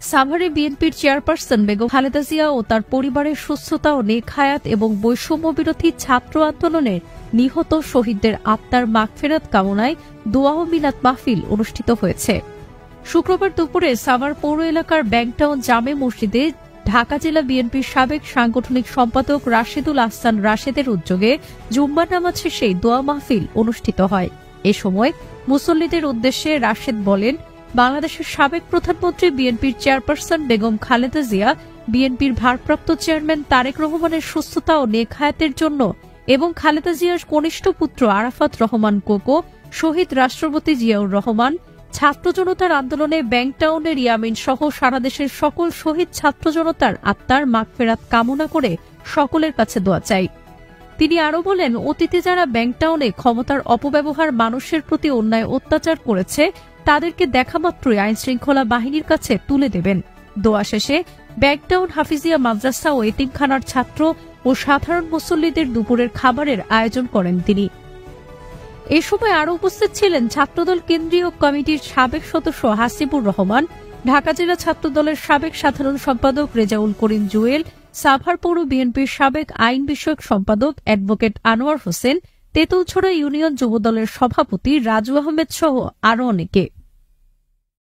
সাভারে বিএনপির চেয়ারপারসন বেগম খালেদা জিয়া ও তার পরিবারের সুস্থতা ও নেক হায়াত এবং বৈষম্য বিরোধী ছাত্র আন্দোলনের নিহত শহীদদের আত্মার মাগফিরাত কামনায় দোয়া ও মিলাদ মাহফিল অনুষ্ঠিত হয়েছে। শুক্রবার দুপুরে সাভার পৌর এলাকার ব্যাংকটাউন জামে মসজিদে ঢাকা জেলা বিএনপির সাবেক সাংগঠনিক সম্পাদক রাশেদুল আহসান রাশেদের উদ্যোগে জুম্মা নামাজ শেষে দোয়া মাহফিল অনুষ্ঠিত হয়। এ সময় মুসল্লিদের উদ্দেশ্যে রাশেদ বলেন, বাংলাদেশের সাবেক প্রধানমন্ত্রী বিএনপির চেয়ারপারসন বেগম খালেদা জিয়া, বিএনপির ভারপ্রাপ্ত চেয়ারম্যান তারেক রহমানের সুস্থতা ও নেক হায়াতের জন্য এবং খালেদা জিয়ার কনিষ্ঠ পুত্র আরাফাত রহমান কোকো, শহীদ রাষ্ট্রপতি জিয়াউর রহমান, ছাত্র জনতার আন্দোলনে ব্যাংকটাউনের ইয়ামিন সহ সারা দেশের সকল শহীদ ছাত্র জনতার আত্মার মাগফিরাত কামনা করে সকলের কাছে দোয়া চাই। তিনি আরও বলেন, অতীতে যারা ব্যাংকটাউনে ক্ষমতার অপব্যবহার, মানুষের প্রতি অন্যায় অত্যাচার করেছে তাদেরকে দেখামাত্রই আইনশৃঙ্খলা বাহিনীর কাছে তুলে দেবেন। দোয়া শেষে ব্যাংকটাউন হাফিজিয়া মাদ্রাসা ও এতিমখানার ছাত্র ও সাধারণ মুসল্লিদের দুপুরের খাবারের আয়োজন করেন তিনি। এ সময় আরও উপস্থিত ছিলেন ছাত্রদল কেন্দ্রীয় কমিটির সাবেক সদস্য হাসিবুর রহমান, ঢাকা জেলা ছাত্রদলের সাবেক সাধারণ সম্পাদক রেজাউল করিম জুয়েল, সাভার পৌর বিএনপির সাবেক আইন বিষয়ক সম্পাদক অ্যাডভোকেট আনোয়ার হোসেন, তেঁতুলছড়া ইউনিয়ন যুবদলের সভাপতি রাজু আহমেদ সহ আরও অনেকে।